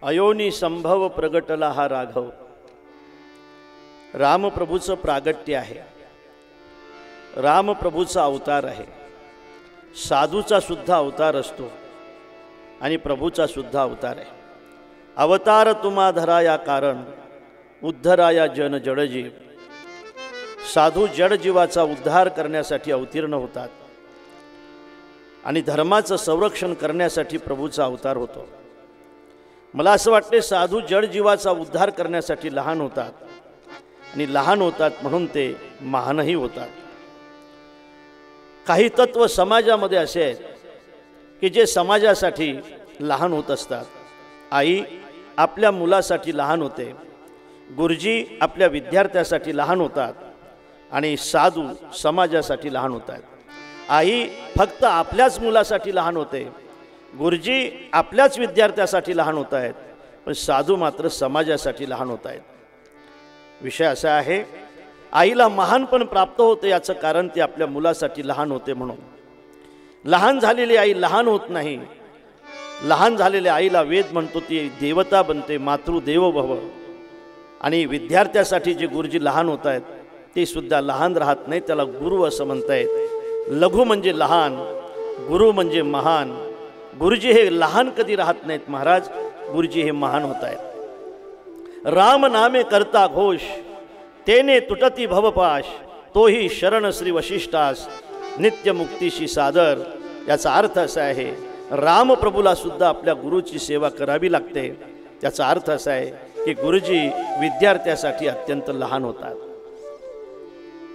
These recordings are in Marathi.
अयोनी संभव प्रगटला हा राघव. रामप्रभूचं प्रागट्य आहे, रामप्रभूचा अवतार आहे. साधूचा सुद्धा अवतार असतो आणि प्रभूचा सुद्धा अवतार आहे. अवतार तुम्हा धराया कारण उद्धराया जन जडजीव. साधू जडजीवाचा उद्धार करण्यासाठी अवतीर्ण होतात आणि धर्माचं संरक्षण करण्यासाठी प्रभूचा अवतार होतो. मला असं वाटते साधू जडजीवाचा उद्धार करण्यासाठी लहान होतात आणि लहान होतात म्हणून ते महानही होतात. काही तत्व समाजामध्ये असे आहेत की जे समाजासाठी लहान होत असतात. आई आपल्या मुलासाठी लहान होते, गुरुजी आपल्या विद्यार्थ्यासाठी लहान होतात आणि साधू समाजासाठी लहान होतात. आई फक्त आपल्याच मुलासाठी लहान होते, गुरुजी आपल्याच विद्यार्थ्यासाठी लहान होत आहेत, पण साधू मात्र समाजासाठी लहान होत आहेत. विषय असा आहे, आईला महानपण प्राप्त होते याचं कारण ती आपल्या मुलासाठी लहान होते म्हणून. लहान झालेली आई लहान होत नाही. लहान झालेल्या आईला वेद म्हणतो ती देवता बनते, मातृदेवो भव. आणि विद्यार्थ्यासाठी जे गुरुजी लहान होत आहेत ते सुद्धा लहान राहत नाही, त्याला गुरु असं म्हणतायत. लघु म्हणजे लहान, गुरु म्हणजे महान. गुरुजी हे लहान कधी राहत नाहीत महाराज, गुरुजी हे महान होत आहेत. राम नामे करता घोष तेने तुटती भवपाश. तोही शरण श्री वशिष्ठास नित्य मुक्तीशी सादर. याचा अर्थ असा आहे, रामप्रभूला सुद्धा आपल्या गुरुची सेवा करावी लागते. त्याचा अर्थ असा आहे की गुरुजी विद्यार्थ्यासाठी अत्यंत लहान होतात.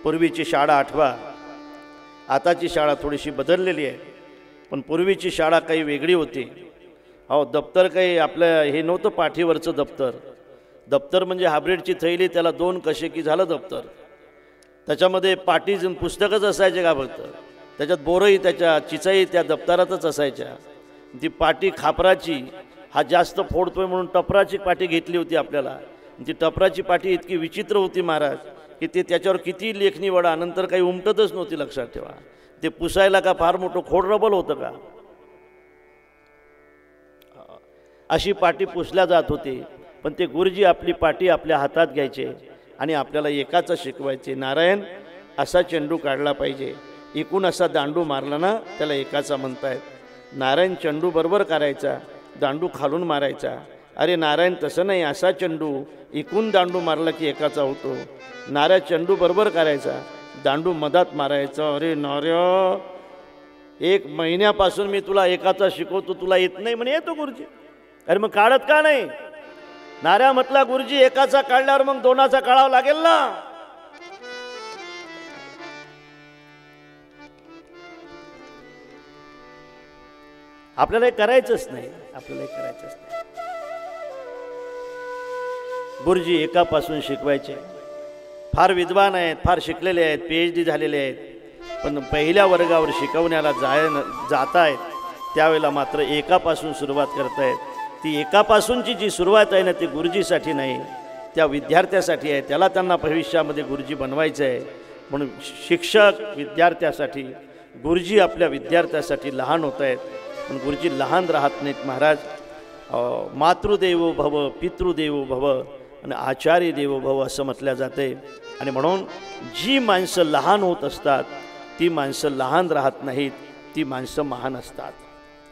पूर्वीची शाळा आठवा, आताची शाळा थोडीशी बदललेली आहे, पण पूर्वीची शाळा काही वेगळी होती. हो, दप्तर काही आपलं हे नव्हतं पाठीवरचं दप्तर. दप्तर म्हणजे हायब्रिडची थैली, त्याला 2 कसे की झालं दप्तर. त्याच्यामध्ये पाटी पुस्तकच असायचे का फक्त, त्याच्यात बोरही त्याच्या चिचाई त्या दप्तरातच असायच्या. ती पाटी खापराची, हा जास्त फोडतोय म्हणून टपराची पाटी घेतली होती आपल्याला. ती टपराची पाटी इतकी विचित्र होती महाराज की ते त्याच्यावर किती लेखणी वडा, नंतर काही उमटतच नव्हती. लक्षात ठेवा, ते पुसायला का फार मोठं खोडरबल होतं का, अशी पाटी पुसल्या जात होती. पण ते गुरुजी आपली पाटी आपल्या हातात घ्यायचे आणि आपल्याला एकाचं शिकवायचे. नारायण असा चेंडू काढला पाहिजे, इकून असा दांडू मारला ना त्याला एकाचा म्हणतायत. नारायण चेंडू बरोबर करायचा, दांडू खालून मारायचा. अरे नारायण तसं नाही, असा चेंडू इकून दांडू मारला की एकाचा होतो. नारायण चेंडू बरोबर करायचा, दांडू मधात मारायचा. अरे नार्या, 1 महिन्यापासून मी तुला एकाचा शिकवतो, तुला येत नाही म्हणे. येतो गुरुजी. अरे मग काढत का नाही? नाऱ्या म्हटला गुरुजी एकाचा काढल्यावर मग 2चा काढावा लागेल ना. आपल्याला हे करायचंच नाही, आपल्याला हे करायचंच नाही. गुरुजी एकापासून शिकवायचे. फार विद्वान आहेत, फार शिकलेले आहेत, PhD झालेले आहेत, पण पहिल्या वर्गावर शिकवण्याला जातायत त्यावेळेला मात्र एकापासून सुरुवात करतायत. ती एकापासूनची जी सुरुवात आहे ना ती गुरुजीसाठी नाही, त्या विद्यार्थ्यासाठी आहे. त्याला त्यांना भविष्यामध्ये गुरुजी बनवायचं आहे. म्हणून शिक्षक विद्यार्थ्यासाठी, गुरुजी आपल्या विद्यार्थ्यासाठी लहान होत आहेत, पण गुरुजी लहान राहत नाहीत महाराज. मातृदेवो भव, पितृदेवो भव आणि आचार्य देवो भव असं म्हटलं जाते. आणि म्हणून जी माणसं लहान होत असतात ती माणसं लहान राहत नाहीत, ती माणसं महान असतात.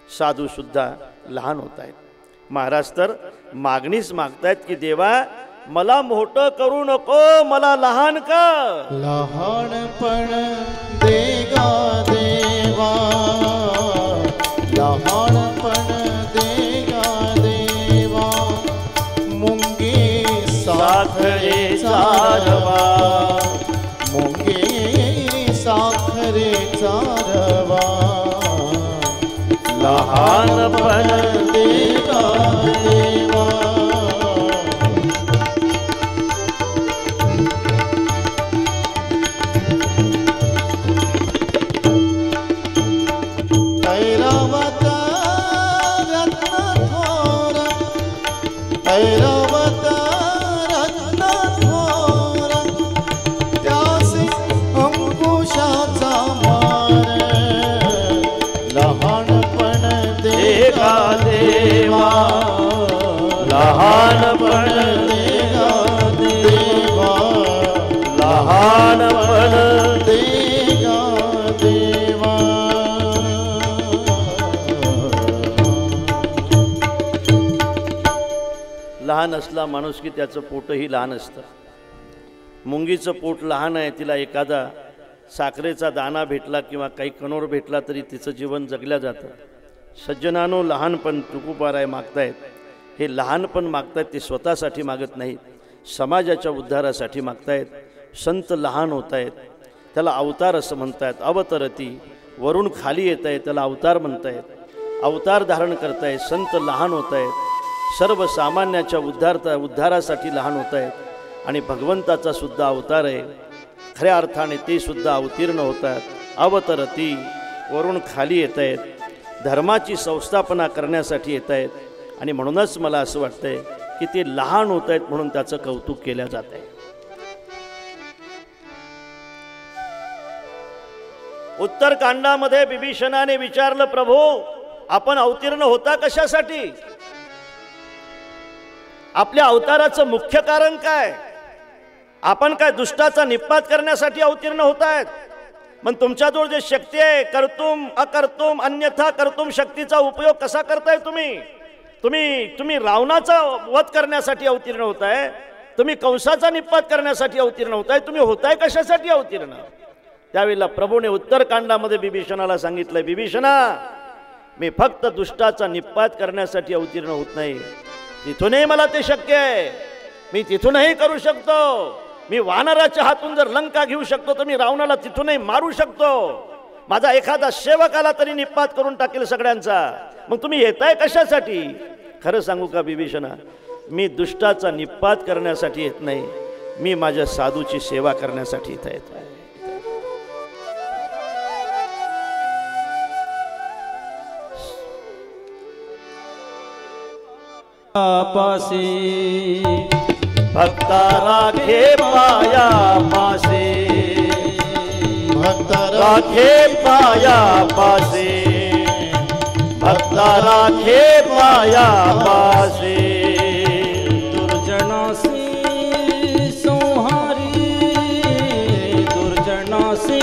साधूसुद्धा लहान होत आहेत. महाराज तर मागणीच मागतायत की देवा मला मोठं करू नको, मला लहान कर. लहानपण देगा देवा, लहानपण देगा देवा. मुंगे साखरे चारवा, मुंगे साखरे चारवा. लहानपण देगा देवा. ऐरावत रत्न थोर, ऐरावत रत्न थोर. त्यासी अंकुशाचा मार. लहानपण देगा देवा, लहानपण देगा देवा लहानपण देगा देवा लहान असला माणूस की त्याचं पोटही लहान असतं. मुंगीचं पोट लहान आहे, तिला एखादा साखरेचा दाना भेटला किंवा काही कणोर भेटला तरी तिचं जीवन जगल्या जातं. सज्जनानो, लहानपण तुकुपाराय मागतायत. हे लहानपण मागतायत ते स्वतःसाठी मागत नाहीत, समाजाच्या उद्धारासाठी मागतायत. संत लहान होत आहेत, त्याला अवतार असं म्हणतायत. अवतरती, वरून खाली येत आहे, त्याला अवतार म्हणतायत. अवतार धारण करतायत. संत लहान होत आहेत, सर्वसामान्याच्या उद्धारासाठी लहान होत आहेत. आणि भगवंताचा सुद्धा अवतार आहे, खऱ्या अर्थाने ते सुद्धा अवतीर्ण होतात. अवतरती, वरून खाली येत आहेत, धर्माची संस्थापना करण्यासाठी येत आहेत. आणि म्हणूनच मला असं वाटतंय की ते लहान होत आहेत म्हणून त्याचं कौतुक केलं जात आहे. उत्तरकांडामध्ये बिभीषणाने विचारलं, प्रभू आपण अवतीर्ण होता कशासाठी? आपल्या अवताराचं मुख्य कारण काय? आपण काय दुष्टाचा निपात करण्यासाठी अवतीर्ण होत आहेत? मग तुमच्याजवळ जे शक्ती आहे, कर्तुम अकर्तुम अन्यथा कर्तुम शक्तीचा उपयोग कसा करताय तुम्ही? तुम्ही रावणाचा वध करण्यासाठी अवतीर्ण होताय, तुम्ही कंसाचा निपात करण्यासाठी अवतीर्ण होताय. तुम्ही होताय कशासाठी अवतीर्ण? त्यावेळेला प्रभूने उत्तरकांडामध्ये बिभीषणाला सांगितलंय, बिभीषणा मी फक्त दुष्टाचा निपात करण्यासाठी अवतीर्ण होत नाही. तिथूनही मला ते शक्य आहे, मी तिथूनही करू शकतो. मी वानराच्या हातून जर लंका घेऊ शकतो तर मी रावणाला तिथूनही मारू शकतो. माझा एखादा सेवक आला तरी निपात करून टाकेल सगळ्यांचा. मग तुम्ही येताय कशासाठी? खरं सांगू का बिभीषणा, मी दुष्टाचा निपात करण्यासाठी येत नाही, मी माझ्या साधूची सेवा करण्यासाठी इथं येत आहे. पासी भक्ता राखे पाया पासे, भक्त राखे पाया पासे, भक्ता राखे पाया पासे. दुर्जनासी संहारी, दुर्जनासी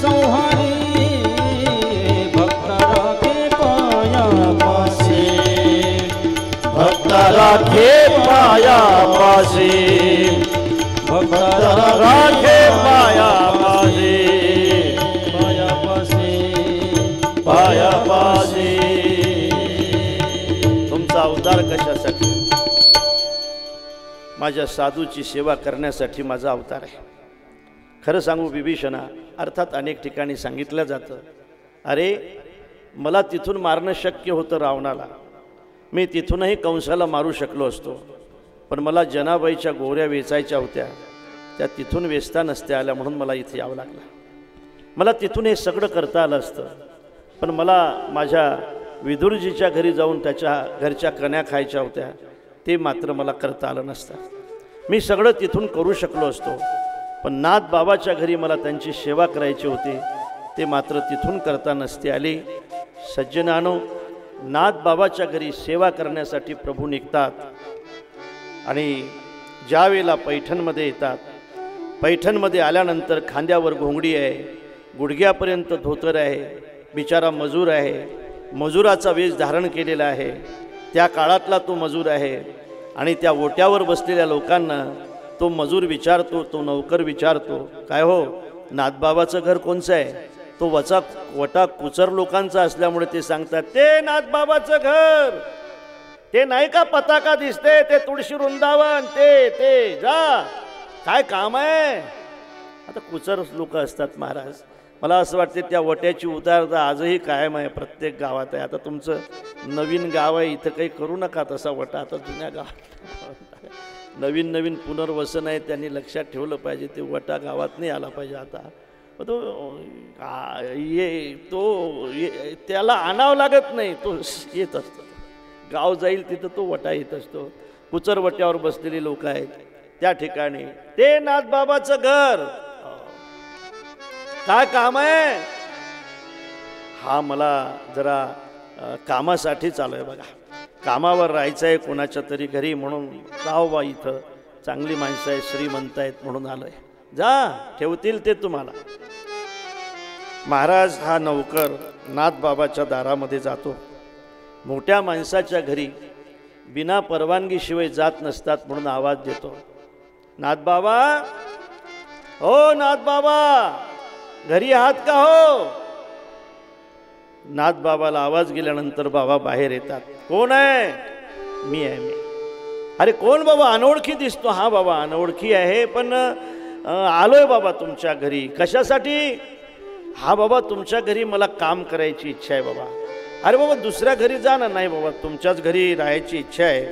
संहारी, भक्त राखे पाया पासे, भक्त राखे पाया पासे, भक्त राखे पाया पासे, पाया पासे, पाया पासे. तुमचा अवतार कशासाठी? माझ्या साधूची सेवा करण्यासाठी माझा अवतार आहे. खरं सांगू बिभीषणा, अर्थात अनेक ठिकाणी सांगितलं जातं, अरे मला तिथून मारणं शक्य होतं रावणाला, मी तिथूनही कंसाला मारू शकलो असतो, पण मला जनाबाईच्या गोऱ्या वेचायच्या होत्या, त्या तिथून वेचता नसत्या आल्या म्हणून मला इथे यावं लागलं. मला तिथून हे सगळं करता आलं असतं, पण मला माझ्या विदुरजीच्या घरी जाऊन त्याच्या घरच्या कन्या खायच्या होत्या, ते मात्र मला करता आलं नसतं. मी सगळं तिथून करू शकलो असतो, पण नाथ बाबाच्या घरी मला त्यांची सेवा करायची होती, ते मात्र तिथून करता नसते आले. सज्जनानो, नाथ बाबाच्या घरी सेवा करण्यासाठी प्रभू निघतात आणि ज्यावेळेला पैठणमध्ये येतात, पैठणमध्ये आल्यानंतर खांद्यावर घोंगडी आहे, गुडघ्यापर्यंत धोतर आहे, बिचारा मजूर आहे, मजुराचा वेश धारण केलेला आहे, त्या काळातला तो मजूर आहे. आणि त्या ओट्यावर बसलेल्या लोकांना तो मजूर विचारतो, तो नौकर विचारतो, काय हो नाथबाबाचं घर कोणचं आहे? तो वटा कुचर लोकांचा असल्यामुळे ते सांगतात, ते नाथबाबाचं घर, ते नाही का पताका दिसते, ते तुळशी वृंदावन, ते जा, काय काम आहे? आता कुचर लोक असतात महाराज. मला असं वाटते त्या वट्याची उदारता आजही कायम आहे, प्रत्येक गावात आहे. आता तुमचं नवीन गाव आहे, इथं काही करू नका तसा वटा. आता जुन्या गावात नवीन पुनर्वसन आहे, त्यांनी लक्षात ठेवलं पाहिजे, ते वटा गावात नाही आला पाहिजे. आता त्याला आणावं लागत नाही, तो येत असतो. गाव जाईल तिथं तो वटा येत असतो. कुचर वट्यावर बसलेली लोक आहेत त्या ठिकाणी, ते नाथबाबाचं घर, काय काम आहे? हा मला जरा कामासाठी चालू आहे बघा, कामावर राहायचं आहे कोणाच्या तरी घरी म्हणून जाव बा, इथं चांगली माणसं आहे, श्रीमंत आहेत म्हणून आलोय, जा ठेवतील ते तुम्हाला. महाराज हा नौकर नाथबाबाच्या दारामध्ये जातो. मोठ्या माणसाच्या घरी बिना परवानगीशिवाय जात नसतात म्हणून आवाज देतो, नाथबाबा, हो नाथबाबा, घरी आहात का हो? नाथबाबाला आवाज गेल्यानंतर बाबा बाहेर येतात. कोण आहे? मी आहे, मी. अरे कोण बाबा? अनोळखी दिसतो. हा बाबा अनोळखी आहे, पण आलोय बाबा तुमच्या घरी. कशासाठी? हा बाबा तुमच्या घरी मला काम करायची इच्छा आहे बाबा. अरे बाबा दुसऱ्या घरी जा ना. नाही बाबा तुमच्याच घरी राहायची इच्छा आहे.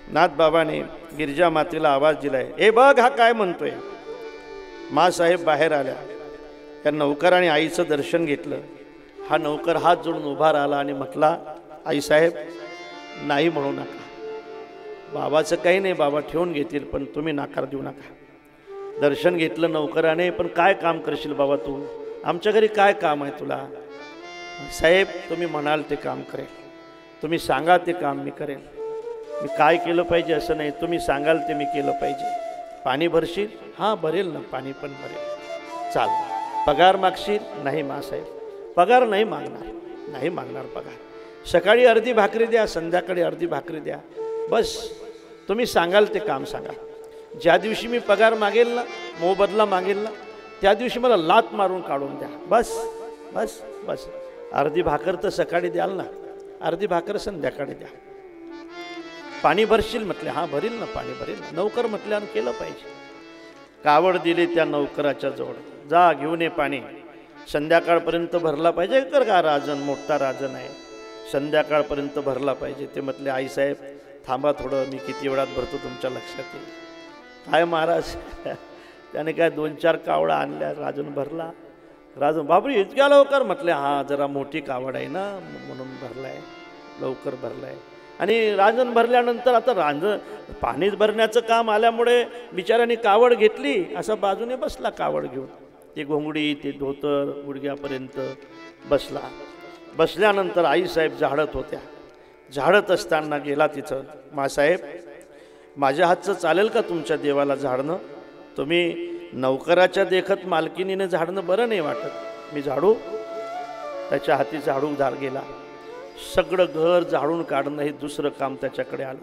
नाथबाबाने गिरिजा मातेला आवाज दिलाय, ए बघ हा काय म्हणतोय. मासाहेब बाहेर आल्या. त्या नौकराने आईचं दर्शन घेतलं. हा नौकर हात जोडून उभा राहिला आणि म्हटला, आईसाहेब नाही म्हणू नका. बाबाचं काही नाही, बाबा ठेवून घेतील, पण तुम्ही नकार देऊ नका. दर्शन घेतलं नौकराने. पण काय काम करशील बाबा तू? आमच्या घरी काय काम आहे तुला? साहेब तुम्ही म्हणाल ते काम करेल, तुम्ही सांगा ते काम मी करेल. मी काय केलं पाहिजे असं नाही, तुम्ही सांगाल ते मी केलं पाहिजे. पाणी भरशील? हां भरेल ना, पाणी पण भरेल. चाल. पगार मागशील? नाही मासाहेब पगार नाही मागणार, नाही मागणार पगार. सकाळी अर्धी भाकरी द्या, संध्याकाळी अर्धी भाकरी द्या, बस तुम्ही सांगाल ते काम सांगा. ज्या दिवशी मी पगार मागेल ना, मोबदला मागेल ना, त्या दिवशी मला लात मारून काढून द्या. बस बस बस. अर्धी भाकर तर सकाळी द्याल ना, अर्धी भाकर संध्याकाळी द्या. पाणी भरशील? म्हटले हां भरील ना, पाणी भरेल ना. नौकर म्हटले आणि केलं पाहिजे. कावड दिली त्या नौकराच्या जवळ, जा घेऊन ये पाणी, संध्याकाळपर्यंत भरला पाहिजे. कर का राजन, मोठा राजन आहे, संध्याकाळपर्यंत भरला पाहिजे. ते म्हटले आईसाहेब थांबा थोडं, मी किती वेळात भरतो तुमच्या लक्षात येईल. काय महाराज त्याने काय 2-4 कावडा आणल्या, राजन भरला. राजन बापरे इतक्या लवकर? म्हटले हां जरा मोठी कावड आहे ना म्हणून भरलाय, लवकर भरलाय. आणि रांजण भरल्यानंतर आता रांजण पाणीच भरण्याचं काम आल्यामुळे बिचाऱ्याने कावड घेतली, असा बाजूने बसला कावड घेऊन. ती घोंगडी ते धोतर गुडघ्यापर्यंत बसला. बसल्यानंतर आईसाहेब झाडत होत्या. झाडत असताना गेला तिथं, मासाहेब माझ्या हातचं चालेल का तुमच्या देवाला झाडणं? तुम्ही नौकराच्या देखत मालकिनीने झाडणं बरं नाही वाटत, मी झाडू? त्याच्या हाती झाडू गेला. सगळं घर झाडून काढणं हे दुसरं काम त्याच्याकडे आलं.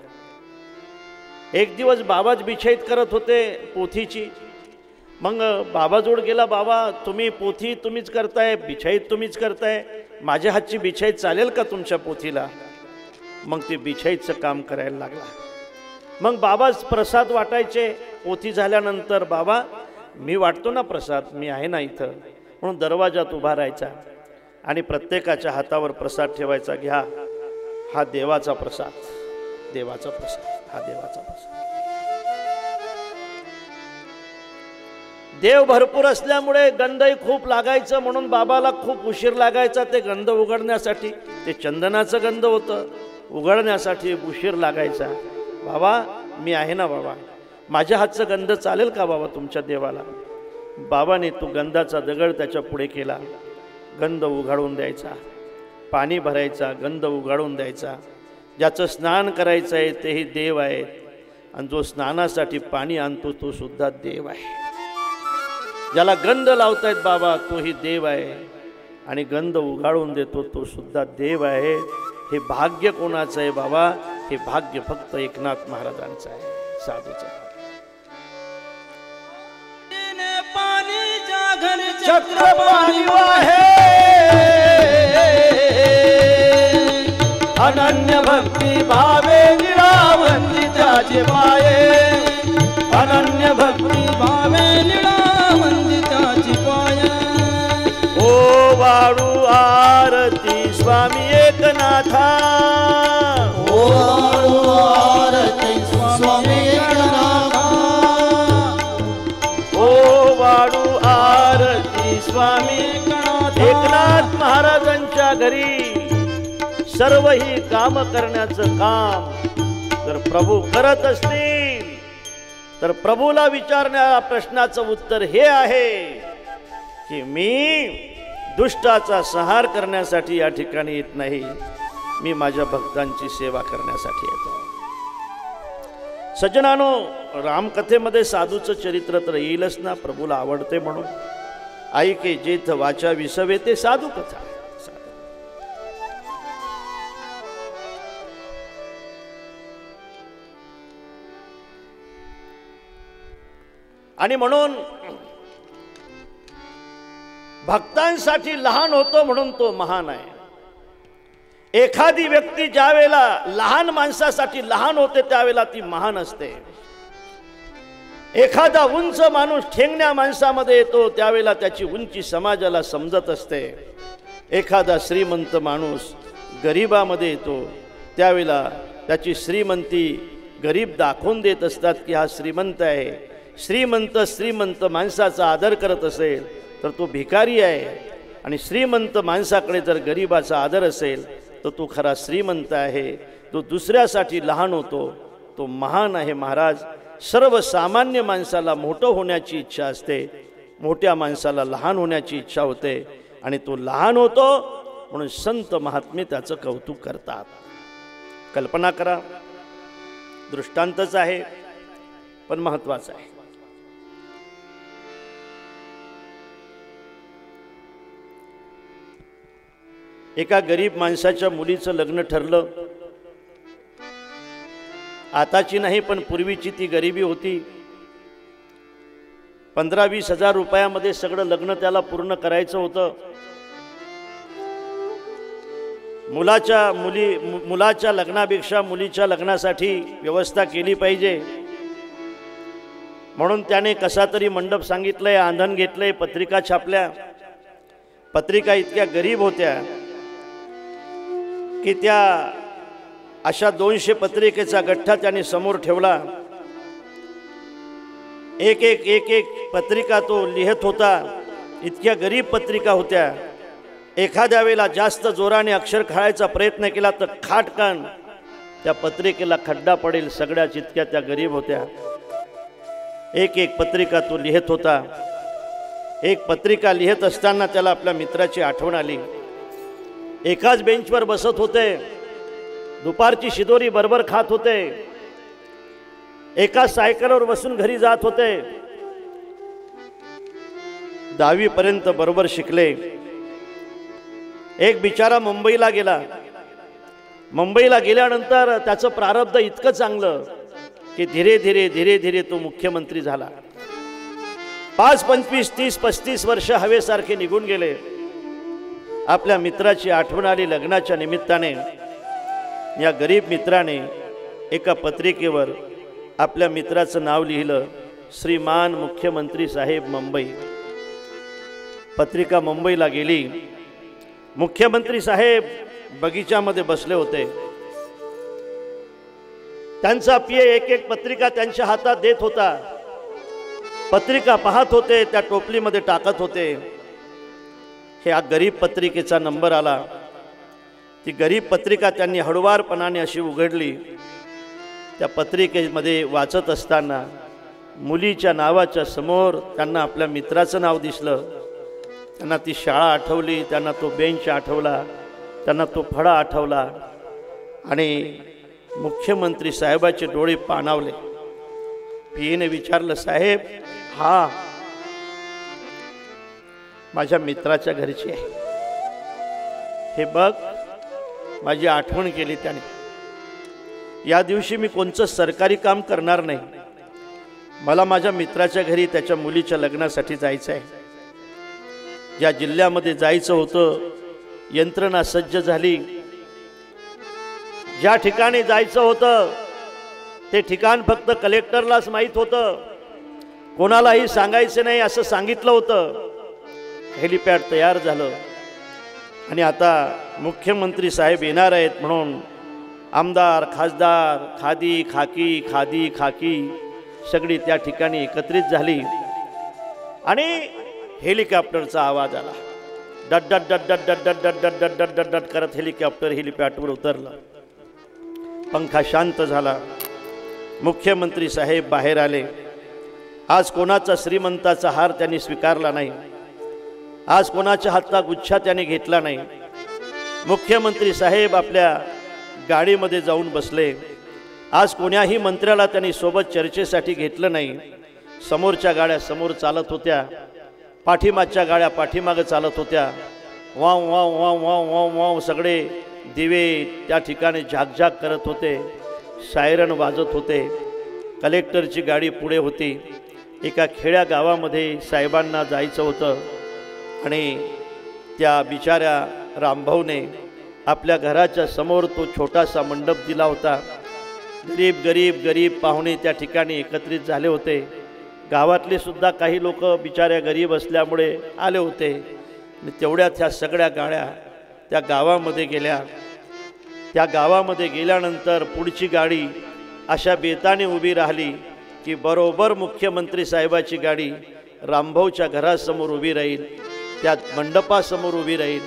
एक दिवस बाबाच बिछाईत करत होते पोथीची. मग बाबाजवळ गेला, बाबा तुम्ही पोथी तुम्हीच करताय, बिछाईत तुम्हीच करताय, माझ्या हातची बिछाईत चालेल का तुमच्या पोथीला? मग ते बिछाईतचं काम करायला लागला. मग बाबाच प्रसाद वाटायचे. पोथी झाल्यानंतर बाबा मी वाटतो ना प्रसाद, मी आहे ना इथं म्हणून दरवाजात उभा राहायचा आणि प्रत्येकाच्या हातावर प्रसाद ठेवायचा, घ्या हा देवाचा प्रसाद, देवाचा प्रसाद, हा देवाचा प्रसाद. देव भरपूर असल्यामुळे गंधही खूप लागायचं, म्हणून बाबाला खूप उशीर लागायचा ते गंध उघडण्यासाठी. ते चंदनाचं गंध होतं, उघडण्यासाठी उशीर लागायचा. बाबा मी आहे ना बाबा, माझ्या हातचं गंध चालेल का बाबा तुमच्या देवाला? बाबाने तो गंधाचा दगड त्याच्या पुढे केला. गंध उघडून द्यायचा, पाणी भरायचा, गंध उघडून द्यायचा. ज्याचं स्नान करायचं आहे तेही देव आहे, आणि जो स्नानासाठी पाणी आणतो तो सुद्धा देव आहे. ज्याला गंध लावतायत बाबा तोही देव आहे, आणि गंध उघडून देतो तो सुद्धा देव आहे. हे भाग्य कोणाचं आहे बाबा? हे भाग्य फक्त एकनाथ महाराजांचं आहे, साधूचं. चक्र पाणी वाहे, अनन्य भक्ती भावे निळावंदिताचे पाये, अनन्य भक्ती भावे निळावंदिताचे पाये. ओ वाळू आरती स्वामी एकनाथा, ओ वाळू आरती स्वामी एकनाथा, ओ वाळू आरती स्वामी एकनाथ महाराजांच्या घरी सर्व ही काम करण्याचं काम जर प्रभू करत असतील तर प्रभूला विचारणाऱ्या प्रश्नाचं उत्तर हे आहे की मी दुष्टाचा संहार करण्यासाठी या ठिकाणी येत नाही, मी माझ्या भक्तांची सेवा करण्यासाठी येतो. सज्जनानो, रामकथेमध्ये साधूचं चरित्र तर येईलच ना, प्रभूला आवडते म्हणून. ऐके जेथ वाचा विसवे ते साधू कथा. आणि म्हणून भक्तांसाठी लहान होतो म्हणून तो महान आहे. एखादी व्यक्ती ज्या वेळेला लहान माणसासाठी लहान होते त्यावेळेला ती महान असते. एखादा उंच माणूस ठेंगण्या माणसामध्ये येतो त्यावेळेला त्याची उंची समाजाला समजत असते. एखादा श्रीमंत माणूस गरिबामध्ये येतो त्यावेळेला त्याची श्रीमंती गरीब दाखवून देत असतात की हा श्रीमंत आहे. श्रीमंत माणसाचा आदर करत असेल तर तो भिकारी आहे, आणि श्रीमंत माणसाकडे जर गरिबाचा आदर असेल तर तो खरा श्रीमंत आहे. तो दुसऱ्यासाठी लहान होतो तो महान आहे. महाराज, सर्वसामान्य माणसाला मोठं होण्याची इच्छा असते, मोठ्या माणसाला लहान होण्याची इच्छा होते, आणि तो लहान होतो म्हणून संत महात्मे त्याचं कौतुक करतात. कल्पना करा, दृष्टांतच आहे पण महत्त्वाचं आहे. एका गरीब माणसाच्या मुलीचं लग्न ठरलं. आताची नाही पण पूर्वीची ती गरिबी होती. 15-20 हजार रुपयामध्ये सगळं लग्न त्याला पूर्ण करायचं होतं. मुलाच्या लग्नापेक्षा मुलीच्या लग्नासाठी व्यवस्था केली पाहिजे म्हणून त्याने कसा तरी मंडप सांगितलंय, आंधण घेतलंय, पत्रिका छापल्या. पत्रिका इतक्या गरीब होत्या की त्या अशा 200 पत्रिकेचा गठ्ठा त्याने समोर ठेवला. एक एक पत्रिका तो लिहित होता. इतक्या गरीब पत्रिका होत्या. एखाद्या वेळेला जास्त जोराने अक्षर खाळायचा प्रयत्न केला तर खाटकन त्या पत्रिकेला खड्डा पडेल, सगळ्या जितक्या त्या गरीब होत्या. एक पत्रिका तो लिहित होता. एक पत्रिका लिहित असताना त्याला आपल्या मित्राची आठवण आली. एकाच बेंचवर बसत होते, दुपारची शिदोरी बरोबर खात होते, एका सायकलवर बसून घरी जात होते. 10वी पर्यंत बरोबर शिकले. एक बिचारा मुंबईला गेला. मुंबईला गेल्यानंतर त्याचं प्रारब्ध इतकं चांगलं की धीरे धीरे तो मुख्यमंत्री झाला. 5, 25, 30, 35 वर्ष हवेसारखे निघून गेले. आपल्या मित्राची आठवण आली. लग्नाच्या निमित्ताने या गरीब मित्राने एका पत्रिकेवर आपल्या मित्राचं नाव लिहिलं, श्रीमान मुख्यमंत्री साहेब मुंबई. पत्रिका मुंबईला गेली. मुख्यमंत्री साहेब बगीच्यामध्ये बसले होते. त्यांचा पिये एक पत्रिका त्यांच्या हातात देत होता. पत्रिका पाहत होते, त्या टोपलीमध्ये टाकत होते. हे गरीब पत्रिकेचा नंबर आला. ती गरीब पत्रिका त्यांनी हळुवारपणाने अशी उघडली. त्या पत्रिकेमध्ये वाचत असताना मुलीच्या नावाच्या समोर त्यांना आपल्या मित्राचं नाव दिसलं. त्यांना ती शाळा आठवली, त्यांना तो बेंच आठवला, त्यांना तो फळा आठवला, आणि मुख्यमंत्री साहेबाचे डोळे पाणावले. पीएने विचारलं, साहेब, हा माझ्या मित्राच्या घरची आहे. हे बघ, माझी आठवण केली त्याने. या दिवशी मी कोणचं सरकारी काम करणार नाही. मला माझ्या मित्राच्या घरी त्याच्या मुलीच्या लग्नासाठी जायचं आहे. ज्या जिल्ह्यामध्ये जायचं होतं यंत्रणा सज्ज झाली. ज्या ठिकाणी जायचं होतं ते ठिकाण फक्त कलेक्टरलाच माहीत होतं, कोणालाही सांगायचं नाही असं सांगितलं होतं. हेलिपॅड तयार झालं आणि आता मुख्यमंत्री साहेब येणार आहेत म्हणून आमदार, खासदार, खादी खाकी सगळी त्या ठिकाणी एकत्रित झाली आणि हेलिकॉप्टरचा आवाज आला. डट डट डट डट डट डट डट डट डट डट डट डट करत हेलिकॉप्टर हेलिपॅडवर उतरलं. पंखा शांत झाला. मुख्यमंत्री साहेब बाहेर आले. आज कोणाचा श्रीमंताचा हार त्यांनी स्वीकारला नाही. आज कोणाच्या हातचा गुच्छा त्याने घेतला नाही. मुख्यमंत्री साहेब आपल्या गाडीमध्ये जाऊन बसले। आज कोण्याही मंत्र्याला त्यांनी सोबत चर्चेसाठी घेतलं नाही। समोरच्या गाड्या समोर चालत होत्या, पाठीमागच्या गाड्या पाठीमागं चालत होत्या। Wow wow wow wow wow wow सगळे दिवे त्या ठिकाणी झाकझाक करत होते, सायरन वाजत होते। कलेक्टरची गाडी पुढे होती। एका खेड्या गावामध्ये साहेबांना जायचं होतं आणि त्या बिचाऱ्या रामभाऊने आपल्या घराच्या समोर तो छोटासा मंडप दिला होता। गरीब गरीब गरीब पाहुणे त्या ठिकाणी एकत्रित झाले होते। गावातले सुद्धा काही लोक बिचाऱ्या गरीब असल्यामुळे आले होते आणि तेवढ्यात ह्या सगळ्या गाड्या त्या गावामध्ये गेल्या। त्या गावामध्ये गेल्यानंतर पुढची गाडी अशा बेताने उभी राहिली की बरोबर मुख्यमंत्री साहेबाची गाडी रामभाऊच्या घरासमोर उभी राहील, त्या मंडपासमोर उभी राहील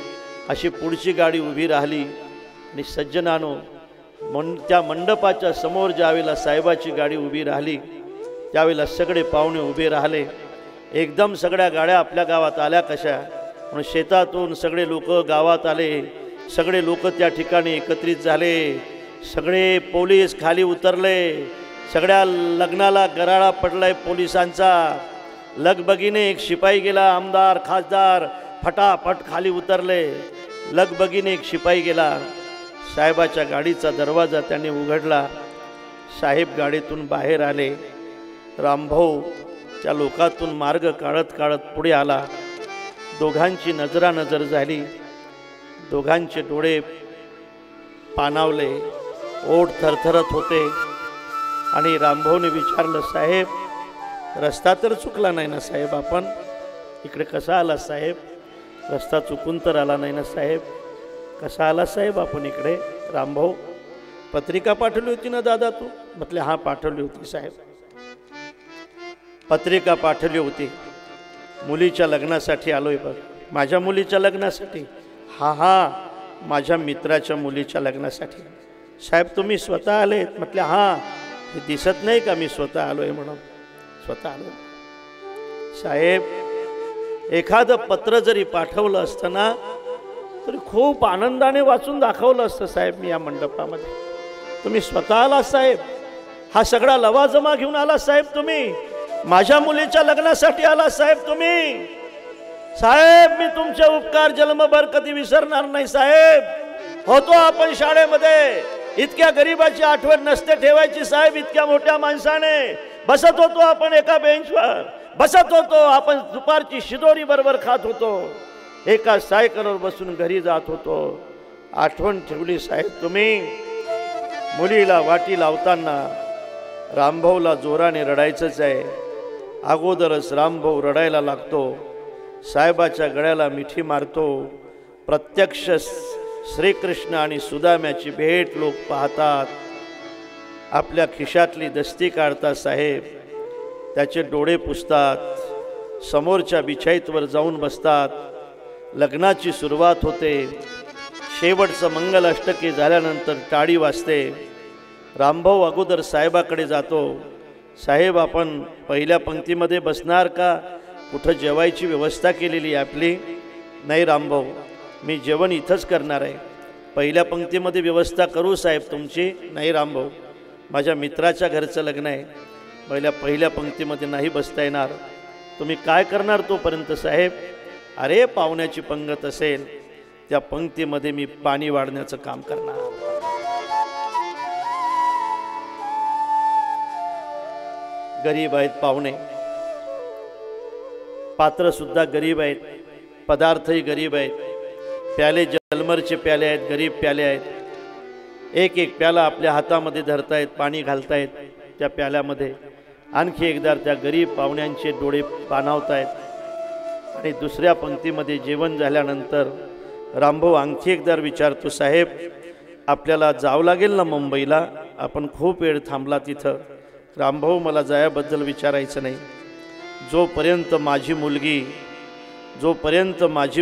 अशी पुढची गाडी उभी राहिली। आणि सज्जनानो, त्या मंडपाच्या समोर ज्यावेळेला साहेबाची गाडी उभी राहिली त्यावेळेला सगळे पाहुणे उभे राहिले। एकदम सगळ्या गाड्या आपल्या गावात आल्या कशा, म्हणून शेतातून सगळे लोक गावात आले। सगळे लोक त्या ठिकाणी एकत्रित झाले। सगळे पोलीस खाली उतरले। सगळ्या लग्नाला गराळा पडलाय पोलिसांचा। लगबगीने एक शिपाई गेला, आमदार खासदार फटाफट खाली उतरले। लगबगीने एक शिपाई गेला। साहेबाच्या गाडीचा दरवाजा त्याने उघडला। साहेब गाडीतून बाहेर आले। रामभाऊ त्या लोकातून मार्ग काढत काढत पुढे आला। दोघांची नजरानजर झाली। दोघांचे डोळे पाणावले, ओठ थरथरत होते आणि रामभाऊने विचारलं, साहेब रस्ता तर चुकला नाही ना साहेब? आपण इकडे कसा आला साहेब? रस्ता चुकून तर आला नाही ना साहेब? कसा आला साहेब आपण इकडे? रामभाऊ, पत्रिका पाठवली होती ना दादा तू? म्हटले हां पाठवली होती साहेब। पत्रिका पाठवली होती, मुलीच्या लग्नासाठी आलोय बघ। माझ्या मुलीच्या लग्नासाठी? हां हां, माझ्या मित्राच्या मुलीच्या लग्नासाठी। साहेब तुम्ही स्वतः आलेत? म्हटले हां, हे दिसत नाही का मी स्वतः आलोय म्हणून? स्वतः आलो साहेब। एखादं पत्र जरी पाठवलं असतं ना तरी खूप आनंदाने वाचून दाखवलं असतं साहेब मी या मंडपामध्ये। तुम्ही स्वतः आला साहेब, हा सगळा लवाजमा घेऊन आला साहेब तुम्ही, माझ्या मुलीच्या लग्नासाठी आला साहेब तुम्ही। साहेब मी तुमचे उपकार जन्मभर कधी विसरणार नाही साहेब। होतो आपण शाळेमध्ये, इतक्या गरीबाची आठवण नसते ठेवायची साहेब। इतक्या मोठ्या माणसाने बसत होतो आपण एका बेंचवर, बसत होतो आपण, दुपारची शिदोरी बरोबर खात होतो, एका सायकलवर बसून घरी जात होतो। आठवण ठेवली साहेब तुम्ही। मुलीला वाटी लावताना रामभाऊला जोराने रडायचंच आहे। अगोदरच रामभाऊ रडायला लागतो, साहेबाच्या गळ्याला मिठी मारतो। प्रत्यक्ष श्रीकृष्ण आणि सुदाम्याची भेट लोक पाहतात। आपल्या खिशातली दस्ती काढतात साहेब, त्याचे डोळे पुसतात, समोरच्या बिछाईतवर जाऊन बसतात। लग्नाची सुरुवात होते। शेवटचं मंगल अष्टके झाल्यानंतर टाळी वाजते। रामभाऊ अगोदर साहेबाकडे जातो, साहेब आपण पहिल्या पंक्तीमध्ये बसणार का? कुठं जेवायची व्यवस्था केलेली आहे आपली? नाही रामभाऊ, मी जेवण इथंच करणार आहे। पहिल्या पंक्तीमध्ये व्यवस्था करू साहेब तुमची? नाही रामभाऊ, माझ्या मित्राच्या घरचं लग्न आहे, पहिल्या पंक्तीमध्ये नाही बसता येणार। तुम्ही काय करणार तोपर्यंत साहेब? अरे पाहुण्याची पंगत असेल त्या पंक्तीमध्ये मी पाणी वाढण्याचं काम करणार। गरीब आहेत पाहुणे, पात्र सुद्धा गरीब आहेत, पदार्थही गरीब आहेत, प्याले जलमरचे प्याले आहेत, गरीब प्याले आहेत। एक एक प्याला आपल्या हातामध्ये धरतायत, पाणी घालतायत त्या प्याल्यामध्ये। आणखी एकदा त्या गरीब पाहुण्यांचे डोळे पाणावतायत आणि दुसऱ्या पंक्तीमध्ये जेवण झाल्यानंतर रामभाऊ आणखी एकदा विचारतो, साहेब आपल्याला जावं लागेल ना मुंबईला? आपण खूप वेळ थांबला तिथं। रामभाऊ मला जायाबद्दल विचारायचं नाही। जोपर्यंत माझी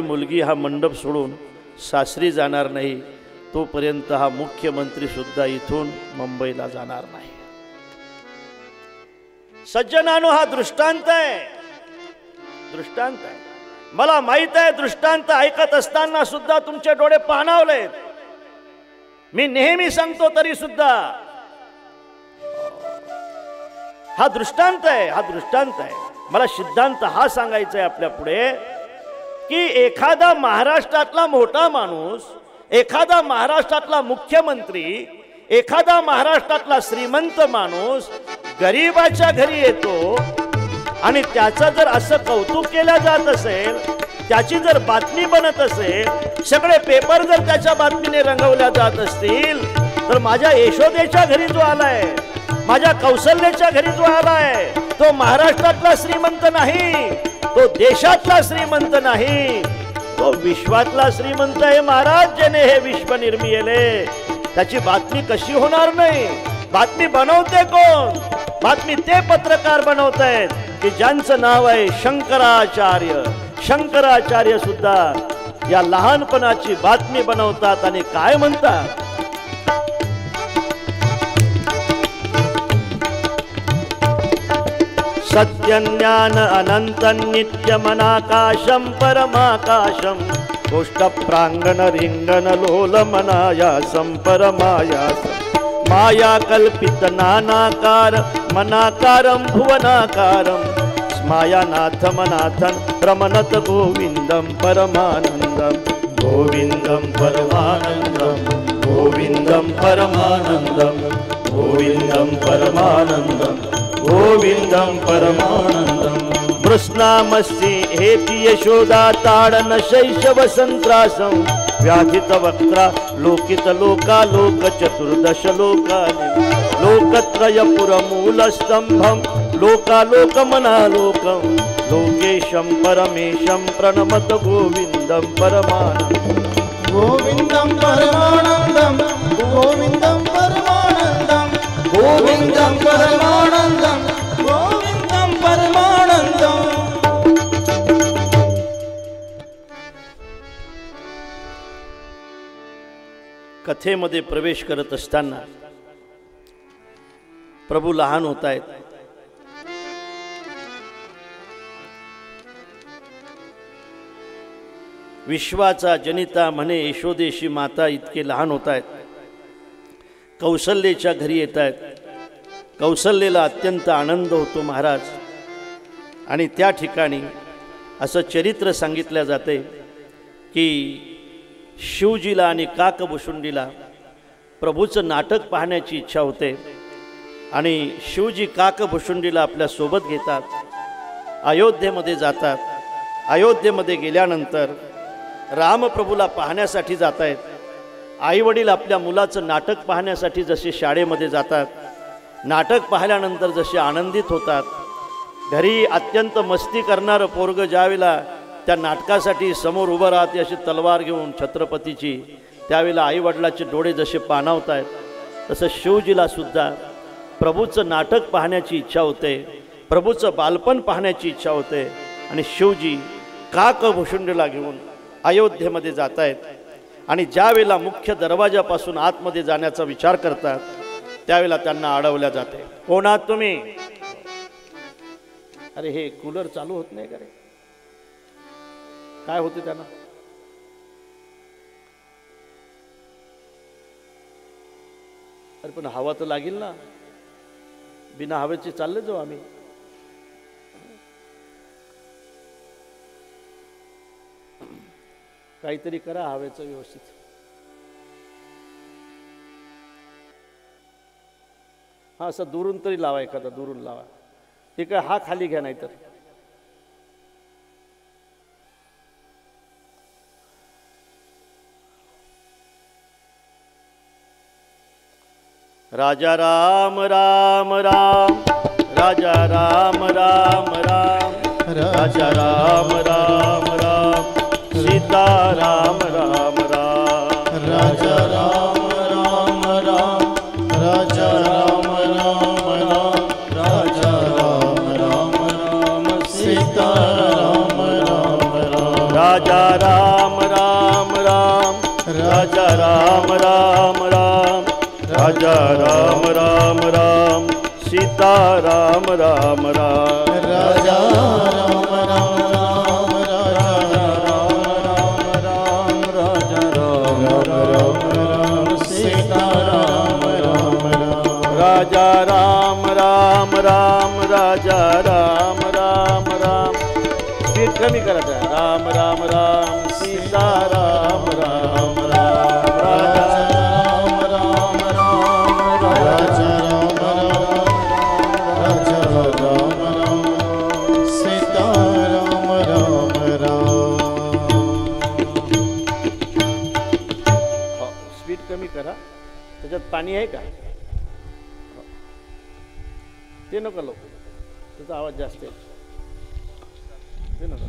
मुलगी हा मंडप सोडून सासरी जाणार नाही तोपर्यंत हा मुख्यमंत्री सुद्धा इथून मुंबईला जाणार नाही। सज्जनानो, हा दृष्टांत आहे, दृष्टांत आहे। मला माहित आहे दृष्टांत ऐकत असताना सुद्धा तुमचे डोळे पाणावलेत। मी नेहमी सांगतो तरी सुद्धा हा दृष्टांत आहे, हा दृष्टांत आहे. मला सिद्धांत हा सांगायचा आहे आपल्या पुढे की एखादा महाराष्ट्रातला मोठा माणूस, एखादा महाराष्ट्रातला मुख्यमंत्री, एखादा महाराष्ट्रातला श्रीमंत माणूस गरीबाच्या घरी येतो आणि त्याचं जर असं कौतुक केलं जात असेल, त्याची जर बातमी बनत असेल, सगळे पेपर जर त्याच्या बातमीने रंगवल्या जात असतील, तर माझ्या यशोदेच्या घरी जो आलाय, माझ्या कौशल्याच्या घरी जो आलाय, तो महाराष्ट्रातला श्रीमंत नाही, तो देशातला श्रीमंत नाही, तो विश्वातला श्रीमंत आहे महाराज, ज्याने हे विश्व निर्मिले. त्याची बातमी कशी होणार नाही? बातमी बनवते कोण? बातमी ते पत्रकार बनवतायत की ज्यांचं नाव आहे शंकराचार्य. शंकराचार्य सुद्धा या लहानपणाची बातमी बनवतात आणि काय म्हणतात? सत्यज्ञान अनंतं नित्यमनाकाशं परमाकाशं कोष्ठप्रांगण रिंगण लोलमनायासं परमायासं मायाकल्पित नानाकार मनाकारं भुवनाकारं स्मायानाथमनाथं प्रमनत गोविन्दं परमानन्दं गोविन्दं परमानन्दं गोविन्दं परमानन्दं गोविन्दं परमानन्दं गोविन्दं परमानन्दं. कृष्णामस्ति हेति यशोदा ताडन शैशव संत्रासं व्याधित वक्त्रा लोकित लोकालोक चतुर्दश लोकानि लोकत्रय पुरमूलस्तंभं लोकालोकमनालोकं लोकेशं परमेशं प्रणमत गोविन्दं परमानन्दं गोविन्दं परमानन्दं गोविन्दं परमानन्दं गोविन्दं परमानन्दं गोविन्दं परमानन्दं. कथेमध्ये प्रवेश करत असताना प्रभू लहान होत आहेत. विश्वाचा जनिता म्हणे यशोदेशी माता इतके लहान होत आहेत. कौशल्याच्या घरी येत आहेत. कौशल्याला अत्यंत आनंद होतो महाराज. आणि त्या ठिकाणी असं चरित्र सांगितलं जाते की शिवजीला आणि काकभुशुंडीला प्रभूचं नाटक पाहण्याची इच्छा होते आणि शिवजी काकभुशुंडीला आपल्या सोबत घेतात. अयोध्येमध्ये जातात. अयोध्येमध्ये गेल्यानंतर रामप्रभूला पाहण्यासाठी जात आहेत. आईवडील आपल्या मुलाचं नाटक पाहण्यासाठी जसे शाळेमध्ये जातात, नाटक पाहिल्यानंतर जसे आनंदित होतात, घरी अत्यंत मस्ती करणारं पोरगं ज्यावेळेला त्या नाटकासाठी समोर उभं राहते अशी तलवार घेऊन छत्रपतीची, त्यावेळेला आईवडिलाचे डोळे जसे पाणावत आहेत, तसं शिवजीला सुद्धा प्रभूचं नाटक पाहण्याची इच्छा होते, प्रभूचं बालपण पाहण्याची इच्छा होते. आणि शिवजी काकभुशुंडीला घेऊन अयोध्येमध्ये जात आहेत. आणि ज्यावेळेला मुख्य दरवाजापासून आतमध्ये जाण्याचा विचार करतात, त्यावेळेला त्यांना अडवल्या जाते. कोण आहात तुम्ही? अरे हे कूलर चालू होत नाही का रे? काय होते त्यांना? अरे पण हवा तर लागेल ना. बिना हवेचे चालले जाऊ आम्ही. काहीतरी करा हवेचं व्यवस्थित. हा असं दुरून तरी लावा, एखादा दुरून लावा. ठीक आहे, हा खाली घ्या. नाहीतर राजा राम राम राम राजा राम राम राम राजा राम राम राम सीता राम राम राम राजा राम राम राम राजा राम राम राम राजा राम राम राम सीता राम राम राम राजा राम राम राम राजा राम राम राम राजा राम राम राम सीता राम राम राम राजा राम राम राम राजा राम राम राम राजा राम राम राम सीता राम राम राम राजा राम राम राम स्पीड कमी करायचा राम राम राम सीता राम राम राम राजा राम राम राजा राम राजा राम राम सीता राम राम राम स्पीड कमी करा त्याच्यात पाणी आहे का ते नका लोक त्याचा आवाज जास्त आहे ते नका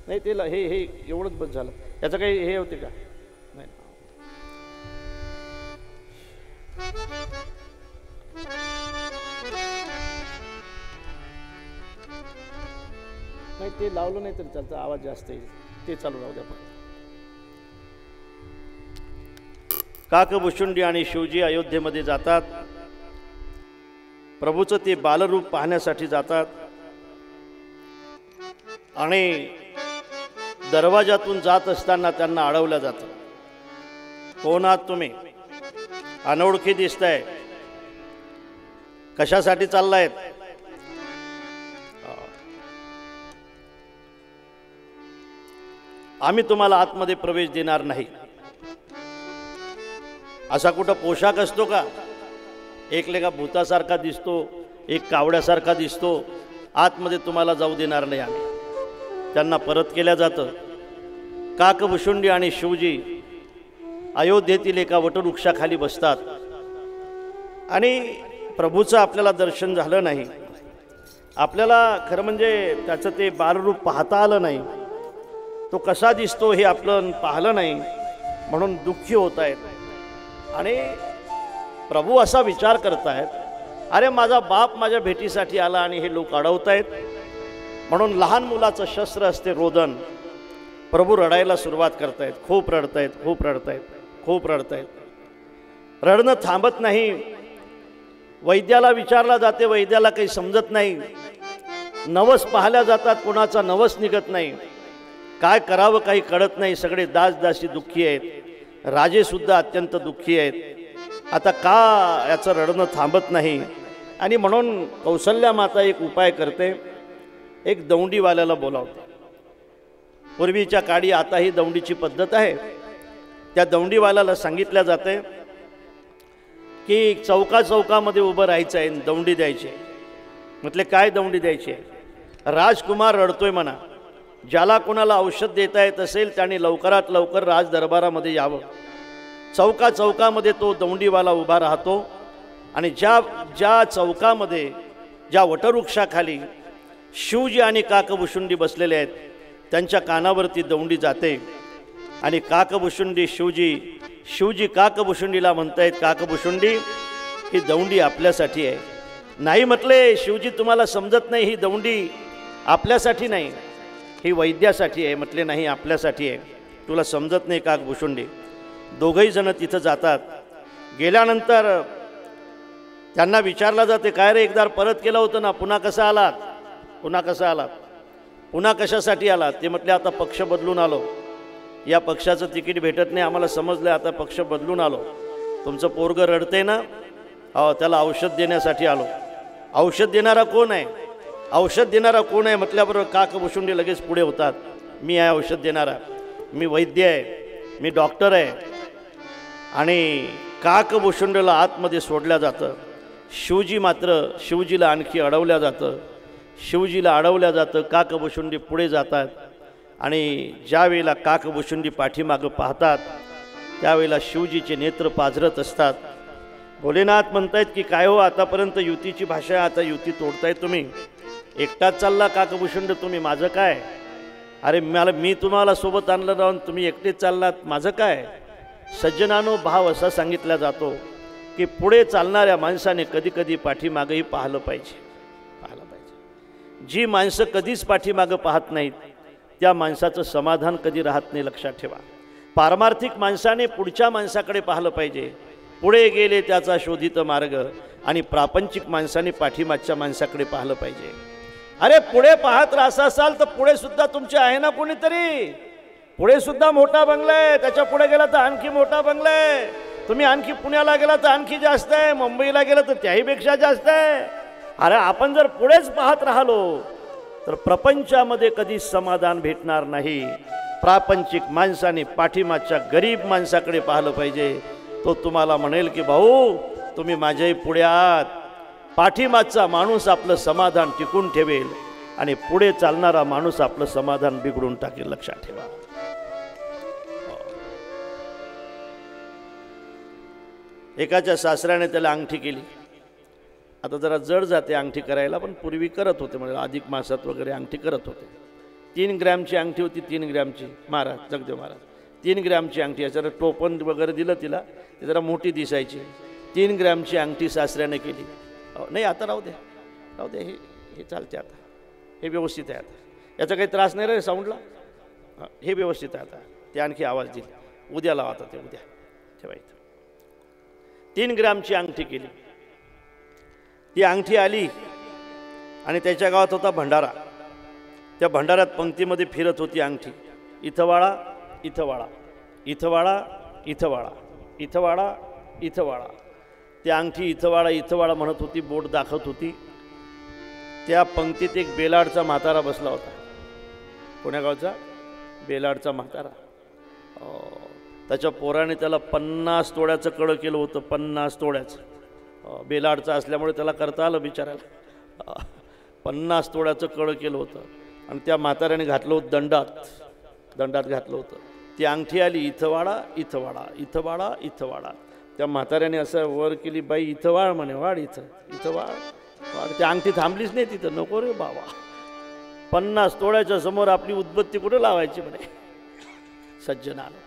नाही ते हे एवढंच बस झालं याचं काही हे होते का नाही नाही ते लावलं नाही तरी त्याचा आवाज जास्त येईल ते चालू राहू द्या फक्त काकभुशुंडी आणि शिवजी अयोध्येमध्ये जातात प्रभूचं ते बालरूप पाहण्यासाठी जातात आणि दरवाजातून जात असताना त्यांना अडवलं जातं कोण आहात तुम्ही अनोळखी दिसताय कशासाठी चाललायत आम्ही तुम्हाला आतमध्ये प्रवेश देणार नाही असा कुठं पोशाख असतो का एक लेखा भूतासारखा दिसतो एक कावड्यासारखा दिसतो आतमध्ये तुम्हाला जाऊ देणार नाही आम्ही त्यांना परत केल्या जातं काकभुशुंडी आणि शिवजी अयोध्येतील एका वटवृक्षाखाली बसतात आणि प्रभूचं आपल्याला दर्शन झालं नाही आपल्याला खरं म्हणजे त्याचं ते बालरूप पाहता आलं नाही तो कसा दिसतो हे आपलं पाहिलं नाही म्हणून दुःखी होत आहेत आणि प्रभू असा विचार करतायत अरे माझा बाप माझ्या भेटीसाठी आला आणि हे लोक अडवतायत म्हणून लहान मुलाचं शस्त्र असते रोदन प्रभू रडायला सुरुवात करतायत खूप रडतायत खूप रडतायत खूप रडतायत रडणं थांबत नाही वैद्याला विचारला जाते वैद्याला काही समजत नाही नवस पाहिल्या जातात कोणाचा नवस निघत नाही काय करावं काही कळत नाही सगळे दासदासी दुःखी आहेत राजेसुद्धा अत्यंत दुःखी आहेत आता का याचं रडणं थांबत नाही आणि म्हणून कौसल्या माता एक उपाय करते एक दौंडीवाल्याला बोलावते पूर्वीच्या काळी आताही दौंडीची पद्धत आहे त्या दौंडीवाल्याला सांगितल्या जाते की चौकामध्ये उभं राहायचं आहे दौंडी द्यायची म्हटले काय दौंडी द्यायची आहे राजकुमार रडतोय म्हणा ज्याला कोणाला औषध देता येत असेल त्याने लवकरात लवकर राज दरबारामध्ये यावं चौकामध्ये तो दौंडीवाला उभा राहतो आणि ज्या चौकामध्ये ज्या वटवृक्षाखाली शिवजी आणि काकभुशुंडी बसलेले आहेत त्यांच्या कानावरती दौंडी जाते आणि काकभुशुंडी शिवजी काकभुशुंडीला म्हणतायत काकभुशुंडी ही दौंडी आपल्यासाठी आहे नाही म्हटले शिवजी तुम्हाला समजत नाही ही दौंडी आपल्यासाठी नाही ही वैद्यासाठी आहे म्हटले नाही आपल्यासाठी आहे तुला समजत नाही काकभुशुंडी दोघंही जण तिथं जातात गेल्यानंतर त्यांना विचारलं जाते काय रे एकदा परत केलं होतं ना पुन्हा कसा आलात पुन्हा कशासाठी आलात ते म्हटले आता पक्ष बदलून आलो या पक्षाचं तिकीट भेटत नाही आम्हाला समजलं आता पक्ष बदलून आलो तुमचं पोरगं रडते ना त्याला औषध देण्यासाठी आलो औषध देणारा कोण आहे म्हटल्याबरोबर काकभुशुंडी लगेच पुढे होतात मी आहे औषध देणारा मी वैद्य आहे मी डॉक्टर आहे आणि काकभुशुंडीला आतमध्ये सोडल्या जातं शिवजीला आणखी अडवल्या जातं काकभुशुंडी पुढे जातात आणि ज्या वेळेला काकभुशुंडी पाठीमागं पाहतात त्यावेळेला शिवजीचे नेत्र पाझरत असतात भोलेनाथ म्हणतायत की काय हो आतापर्यंत युतीची भाषा आता युती तोडतायत तुम्ही एकटाच चालला काकभुशुंड तुम्ही माझं काय अरे मी तुम्हाला सोबत आणलं राहून तुम्ही एकटेच चाललात माझं काय सज्जनानो भाव असा सांगितला जातो की पुढे चालणाऱ्या माणसाने कधीकधी पाठीमागंही पाहिलं पाहिजे जी माणसं कधीच पाठीमागं पाहत नाहीत त्या माणसाचं समाधान कधी राहत नाही लक्षात ठेवा पारमार्थिक माणसाने पुढच्या माणसाकडे पाहिलं पाहिजे पुढे गेले त्याचा शोधित मार्ग आणि प्रापंचिक माणसाने पाठीमागच्या माणसाकडे पाहिलं पाहिजे अरे पुढे पाहत राहत असाल तर पुढे सुद्धा तुमचे आहे ना कोणीतरी पुढे सुद्धा मोठा बंगला आहे, त्याच्या पुढे गेला तर आणखी मोठा बंगला आहे. तुम्ही आणखी पुण्याला गेला तर आणखी जास्त आहे, मुंबईला गेला तर त्याहीपेक्षा जास्त आहे. अरे आपण जर पुढेच पाहत राहिलो तर प्रपंचामध्ये कधी समाधान भेटणार नाही. प्रापंचिक माणसाने पाठीमागच्या गरीब माणसाकडे पाहिलं पाहिजे. तो तुम्हाला म्हणेल की भाऊ तुम्ही माझ्याही पुढे आहात. पाठीमागचा माणूस आपलं समाधान टिकून ठेवेल आणि पुढे चालणारा माणूस आपलं समाधान बिघडून टाकेल. लक्षात ठेवा. एकाच्या सासऱ्याने त्याला अंगठी केली. आता जरा जड जाते अंगठी करायला, पण पूर्वी करत होते, म्हणजे अधिक मासात वगैरे अंगठी करत होते. 3 ग्रॅमची अंगठी होती, 3 ग्रॅमची. महाराज जगदेव महाराज 3 ग्रॅमची अंगठी. याच्यावर टोपण वगैरे दिलं तिला, ती जरा मोठी दिसायची. 3 ग्रॅमची अंगठी सासऱ्याने केली. नाही आता राहू द्या, राहू द्या, हे चालते आता, हे व्यवस्थित आहे आता, याचा काही त्रास नाही रे साऊंडला, हे व्यवस्थित आहे आता. ते आणखी आवाज दिला, उद्या लावा आता, ते उद्या ठेवायचं. 3 ग्रॅमची अंगठी केली. ती अंगठी आली आणि त्याच्या गावात होता भंडारा. त्या भंडाऱ्यात पंक्तीमध्ये फिरत होती अंगठी. इथं वाळा, इथं वाळा, इथं वाळा, इथं वाळा, इथं वाळा, इथं वाळा. ती अंगठी इथं वाळा, इथं वाळा म्हणत होती, बोट दाखवत होती. त्या पंक्तीत एक बेलाडचा म्हातारा बसला होता. कोण्या गावचा? बेलाडचा म्हातारा. त्याच्या पोराने त्याला 50 तोळ्याचं कळं केलं होतं. 50 तोळ्याचं. बेलाडचा असल्यामुळे त्याला करता आलं बिचारायला. 50 तोळ्याचं कळं केलं होतं आणि त्या म्हाताऱ्याने घातलं होतं दंडात, दंडात घातलं होतं. ती अंगठी आली, इथं वाडा, इथं वाडा, इथं वाडा, इथं वाडा. त्या म्हाताऱ्याने असं वर केली, बाई इथं वाळ म्हणे, वाढ इथं, इथं वाळ वाढ. त्या अंगठी थांबलीच नाही तिथं. नको रे बाबा, 50 तोळ्याच्या समोर आपली उदबत्ती कुठं लावायची म्हणे. सज्जनाला